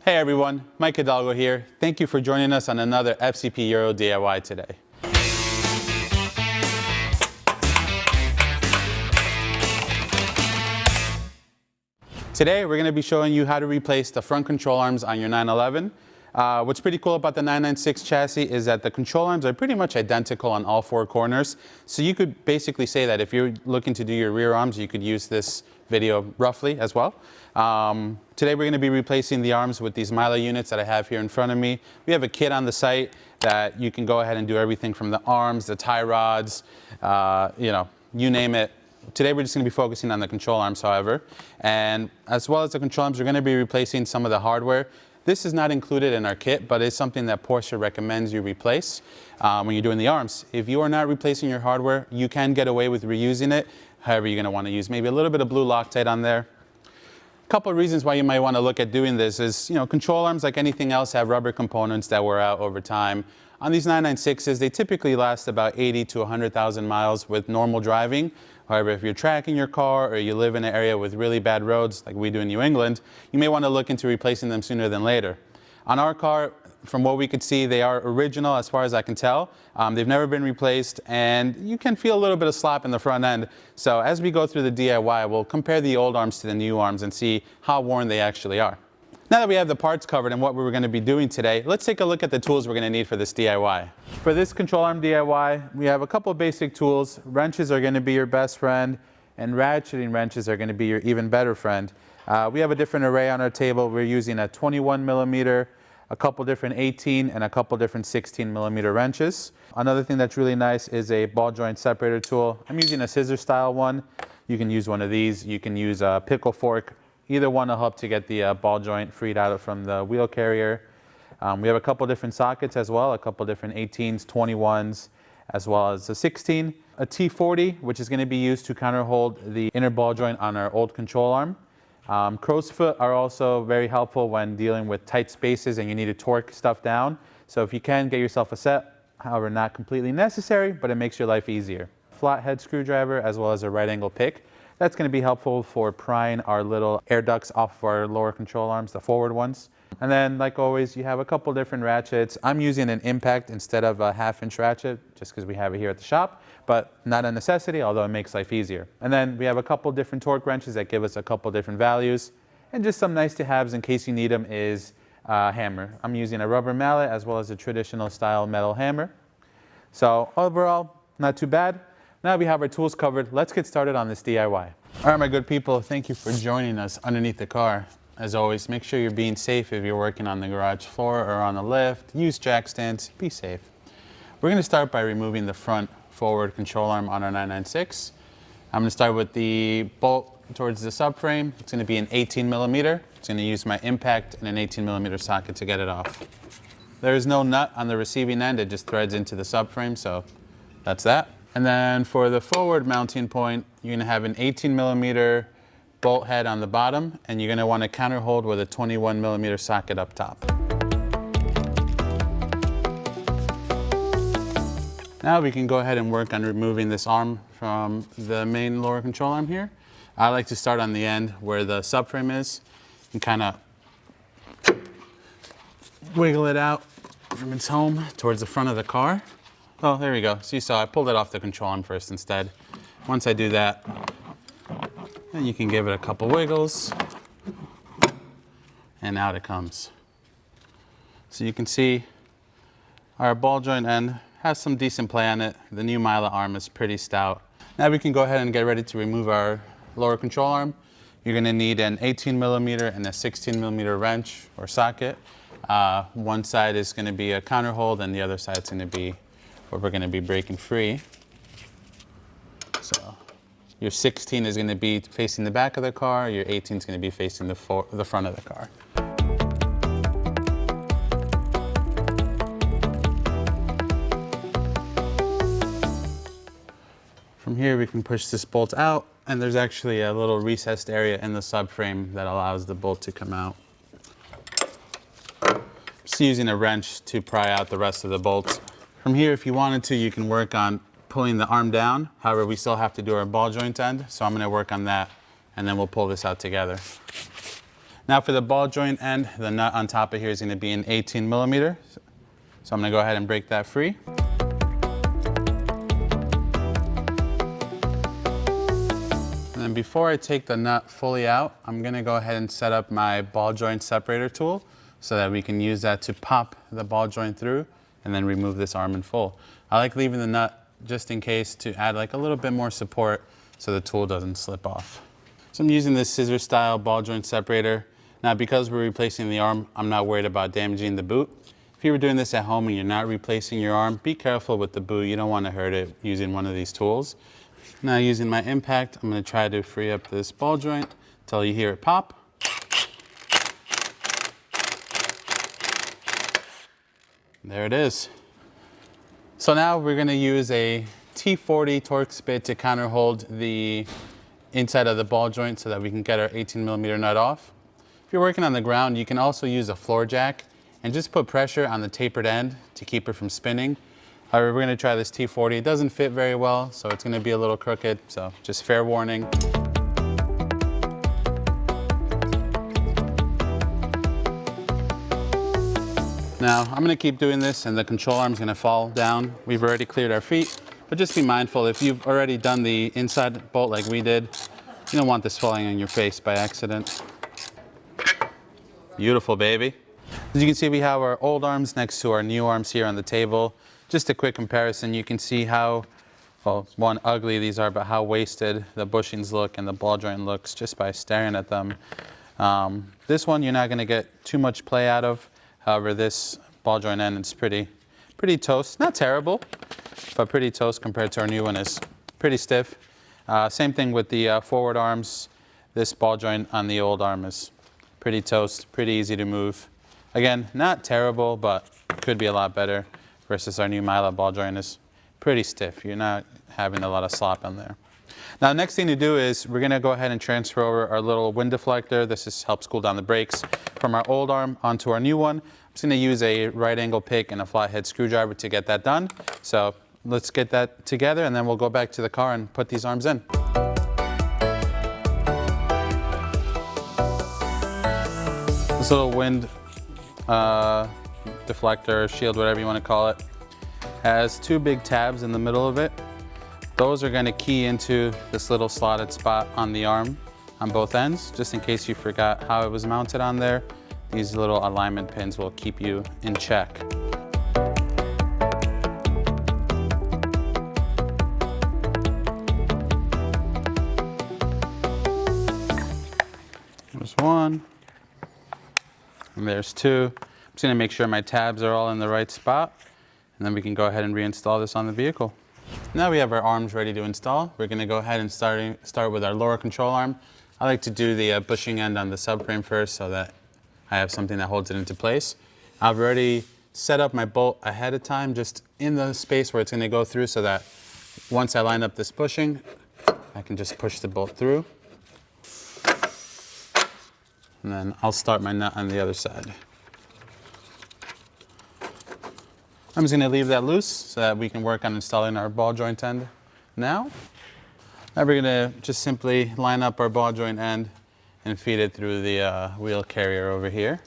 Hey everyone, Mike Hidalgo here. Thank you for joining us on another FCP Euro DIY today. Today we're going to be showing you how to replace the front control arms on your 911. What's pretty cool about the 996 chassis is that the control arms are pretty much identical on all four corners. So you could basically say that if you're looking to do your rear arms, you could use this video roughly as well. Today we're going to be replacing the arms with these Meyle units that I have here in front of me. We have a kit on the site that you can go ahead and do everything from the arms, the tie rods, you name it. Today we're just going to be focusing on the control arms, however. And as well as the control arms, we're going to be replacing some of the hardware. This is not included in our kit, but it's something that Porsche recommends you replace when you're doing the arms. If you are not replacing your hardware, you can get away with reusing it. However, you're going to want to use maybe a little bit of blue Loctite on there. A couple of reasons why you might want to look at doing this is, control arms, like anything else, have rubber components that wear out over time. On these 996s, they typically last about 80 to 100,000 miles with normal driving. However, if you're tracking your car or you live in an area with really bad roads, like we do in New England, you may want to look into replacing them sooner than later. On our car, from what we could see, they are original as far as I can tell. They've never been replaced, and you can feel a little bit of slop in the front end. So as we go through the DIY, we'll compare the old arms to the new arms and see how worn they actually are. Now that we have the parts covered and what we're going to be doing today, let's take a look at the tools we're going to need for this DIY. For this control arm DIY, we have a couple of basic tools. Wrenches are going to be your best friend, and ratcheting wrenches are going to be your even better friend. We have a different array on our table. We're using a 21 millimeter, a couple different 18 and a couple different 16 millimeter wrenches. Another thing that's really nice is a ball joint separator tool. I'm using a scissor style one. You can use one of these. You can use a pickle fork. Either one will help to get the ball joint freed out from the wheel carrier. We have a couple different sockets as well, a couple different 18s, 21s, as well as a 16. A T40, which is going to be used to counterhold the inner ball joint on our old control arm. Crow's foot are also very helpful when dealing with tight spaces and you need to torque stuff down. So if you can, get yourself a set. However, not completely necessary, but it makes your life easier. Flathead screwdriver as well as a right angle pick. That's going to be helpful for prying our little air ducts off of our lower control arms, the forward ones. And then, like always, you have a couple different ratchets. I'm using an impact instead of a 1/2-inch ratchet, just because we have it here at the shop, but not a necessity, although it makes life easier. And then we have a couple different torque wrenches that give us a couple different values. And just some nice to haves in case you need them is a hammer. I'm using a rubber mallet as well as a traditional style metal hammer. So overall, not too bad. Now we have our tools covered, let's get started on this DIY. All right, my good people, thank you for joining us underneath the car. As always, make sure you're being safe if you're working on the garage floor or on the lift. Use jack stands, be safe. We're going to start by removing the front forward control arm on our 996. I'm going to start with the bolt towards the subframe. It's going to be an 18 millimeter. It's going to use my impact and an 18 millimeter socket to get it off. There is no nut on the receiving end, it just threads into the subframe, so that's that. And then for the forward mounting point, you're going to have an 18 millimeter bolt head on the bottom, and you're going to want to counterhold with a 21 millimeter socket up top. Now we can go ahead and work on removing this arm from the main lower control arm here. I like to start on the end where the subframe is and kind of wiggle it out from its home towards the front of the car. Oh, there we go. So you saw I pulled it off the control arm first instead. Once I do that, then you can give it a couple wiggles, and out it comes. So you can see our ball joint end has some decent play on it. The new Meyle arm is pretty stout. Now we can go ahead and get ready to remove our lower control arm. You're going to need an 18 millimeter and a 16 millimeter wrench or socket. One side is going to be a counter hold, and the other side is going to be where we're going to be breaking free. So your 16 is going to be facing the back of the car, your 18 is going to be facing the front of the car. From here we can push this bolt out, and there's actually a little recessed area in the subframe that allows the bolt to come out. Just using a wrench to pry out the rest of the bolts. From here, if you wanted to, you can work on pulling the arm down. However, we still have to do our ball joint end, so I'm going to work on that, and then we'll pull this out together. Now for the ball joint end, the nut on top of here is going to be an 18 millimeter. So I'm going to go ahead and break that free. And then before I take the nut fully out, I'm going to go ahead and set up my ball joint separator tool so that we can use that to pop the ball joint through and then remove this arm in full. I like leaving the nut just in case to add like a little bit more support so the tool doesn't slip off. So I'm using this scissor style ball joint separator. Now because we're replacing the arm, I'm not worried about damaging the boot. If you were doing this at home and you're not replacing your arm, be careful with the boot. You don't want to hurt it using one of these tools. Now using my impact, I'm going to try to free up this ball joint until you hear it pop. There it is. So now we're going to use a T40 Torx bit to counter hold the inside of the ball joint so that we can get our 18 millimeter nut off. If you're working on the ground, you can also use a floor jack and just put pressure on the tapered end to keep it from spinning. However, we're going to try this T40. It doesn't fit very well, so it's going to be a little crooked, so just fair warning. Now, I'm going to keep doing this and the control arm's going to fall down. We've already cleared our feet, but just be mindful, if you've already done the inside bolt like we did, you don't want this falling on your face by accident. Beautiful, baby. As you can see, we have our old arms next to our new arms here on the table. Just a quick comparison, you can see how, well, one, ugly these are, but how wasted the bushings look and the ball joint looks just by staring at them. This one you're not going to get too much play out of. However, this ball joint end is pretty toast. Not terrible, but pretty toast compared to our new one. Is pretty stiff. Same thing with the forward arms. This ball joint on the old arm is pretty toast, pretty easy to move. Again, not terrible, but could be a lot better, versus our new Meyle ball joint is pretty stiff. You're not having a lot of slop on there. Now, the next thing to do is we're going to go ahead and transfer over our little wind deflector. This helps cool down the brakes from our old arm onto our new one. I'm just going to use a right angle pick and a flathead screwdriver to get that done. So let's get that together and then we'll go back to the car and put these arms in. This little wind deflector, shield, whatever you want to call it, has two big tabs in the middle of it. Those are going to key into this little slotted spot on the arm on both ends, just in case you forgot how it was mounted on there. These little alignment pins will keep you in check. There's one, and there's two. I'm just going to make sure my tabs are all in the right spot, and then we can go ahead and reinstall this on the vehicle. Now we have our arms ready to install. We're going to go ahead and start with our lower control arm. I like to do the bushing end on the subframe first so that I have something that holds it into place. I've already set up my bolt ahead of time just in the space where it's going to go through so that once I line up this bushing, I can just push the bolt through. And then I'll start my nut on the other side. I'm just going to leave that loose so that we can work on installing our ball joint end now. Now we're going to just simply line up our ball joint end and feed it through the wheel carrier over here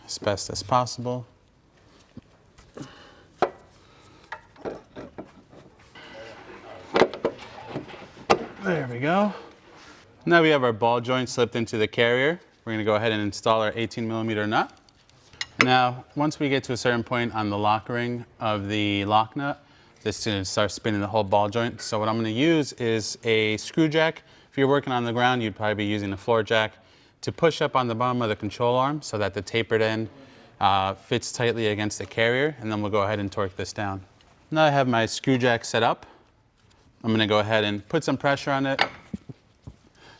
as best as possible. There we go. Now we have our ball joint slipped into the carrier. We're going to go ahead and install our 18 millimeter nut. Now, once we get to a certain point on the lock ring of the lock nut, this is going to start spinning the whole ball joint. So what I'm going to use is a screw jack. If you're working on the ground, you'd probably be using a floor jack to push up on the bottom of the control arm so that the tapered end fits tightly against the carrier, and then we'll go ahead and torque this down. Now I have my screw jack set up. I'm going to go ahead and put some pressure on it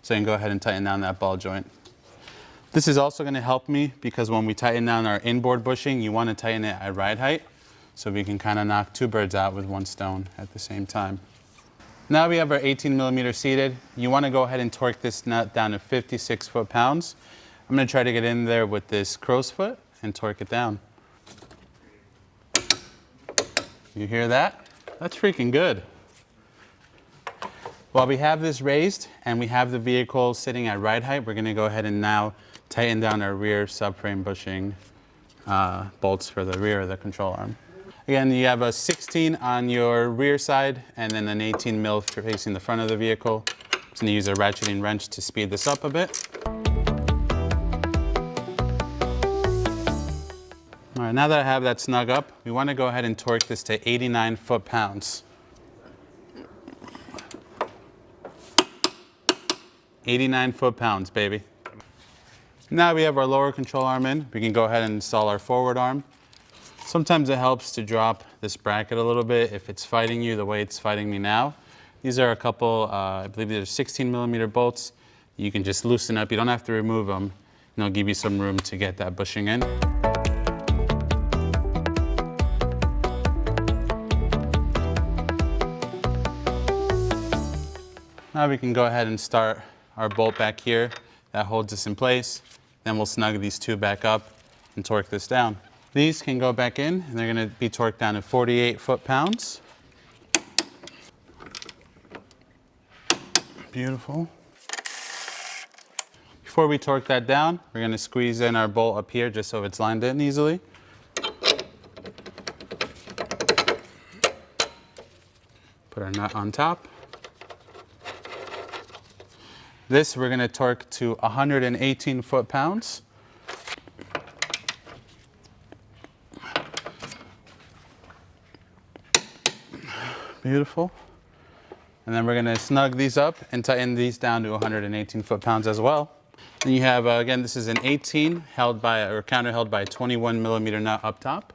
so I can go ahead and tighten down that ball joint. This is also going to help me because when we tighten down our inboard bushing, you want to tighten it at ride height so we can kind of knock two birds out with one stone at the same time. Now we have our 18 millimeter seated. You want to go ahead and torque this nut down to 56 foot-pounds. I'm going to try to get in there with this crow's foot and torque it down. You hear that? That's freaking good. While we have this raised and we have the vehicle sitting at ride height, we're going to go ahead and now tighten down our rear subframe bushing bolts for the rear of the control arm. Again, you have a 16 on your rear side and then an 18 mil facing the front of the vehicle. I'm just going to use a ratcheting wrench to speed this up a bit. All right, now that I have that snug up, we want to go ahead and torque this to 89 foot-pounds. 89 foot-pounds, baby. Now we have our lower control arm in. We can go ahead and install our forward arm. Sometimes it helps to drop this bracket a little bit if it's fighting you the way it's fighting me now. These are a couple, I believe these are 16 millimeter bolts. You can just loosen up. You don't have to remove them. And they'll give you some room to get that bushing in. Now we can go ahead and start our bolt back here. That holds us in place. Then we'll snug these two back up and torque this down. These can go back in and they're going to be torqued down to 48 foot-pounds. Beautiful. Before we torque that down, we're going to squeeze in our bolt up here just so it's lined in easily. Put our nut on top. This we're going to torque to 118 foot-pounds. Beautiful. And then we're going to snug these up and tighten these down to 118 foot-pounds as well. Then you have, again, this is an 18 held by, or counter held by a 21 millimeter nut up top.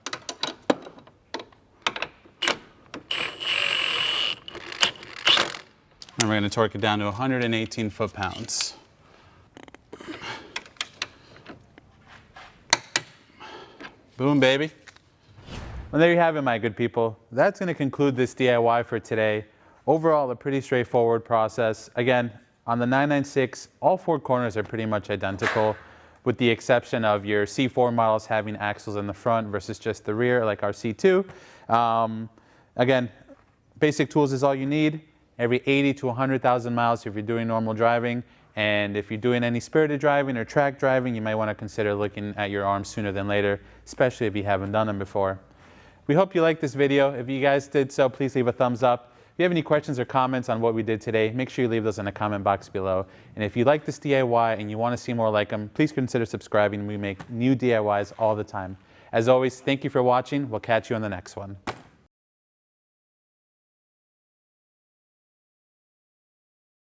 And we're going to torque it down to 118 foot-pounds. Boom, baby. Well, there you have it, my good people. That's going to conclude this DIY for today. Overall, a pretty straightforward process. Again, on the 996, all four corners are pretty much identical, with the exception of your C4 models having axles in the front versus just the rear, like our C2. Again, basic tools is all you need. Every 80 to 100,000 miles if you're doing normal driving. And if you're doing any spirited driving or track driving, you might want to consider looking at your arms sooner than later, especially if you haven't done them before. We hope you liked this video. If you guys did so, please leave a thumbs up. If you have any questions or comments on what we did today, make sure you leave those in the comment box below. And if you like this DIY and you want to see more like them, please consider subscribing. We make new DIYs all the time. As always, thank you for watching. We'll catch you on the next one.